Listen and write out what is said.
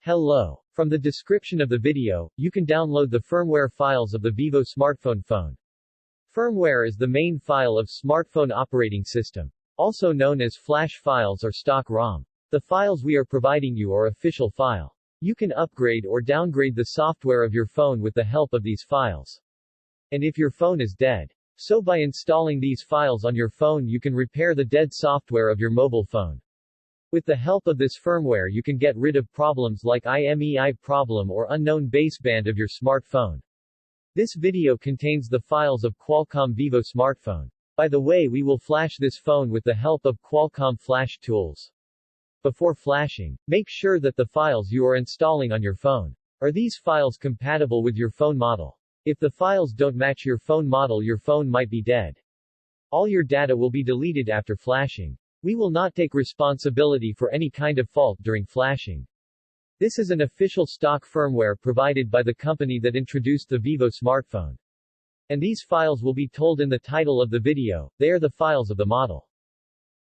Hello. From the description of the video, you can download the firmware files of the Vivo smartphone phone. Firmware is the main file of smartphone operating system, also known as flash files or stock ROM. The files we are providing you are official file. You can upgrade or downgrade the software of your phone with the help of these files. And if your phone is dead, so by installing these files on your phone you can repair the dead software of your mobile phone. With the help of this firmware you can get rid of problems like IMEI problem or unknown baseband of your smartphone. This video contains the files of Qualcomm Vivo smartphone. By the way, we will flash this phone with the help of Qualcomm flash tools. Before flashing, make sure that the files you are installing on your phone are these files compatible with your phone model. If the files don't match your phone model, your phone might be dead. All your data will be deleted after flashing. We will not take responsibility for any kind of fault during flashing. This is an official stock firmware provided by the company that introduced the Vivo smartphone. And these files will be told in the title of the video. They are the files of the model.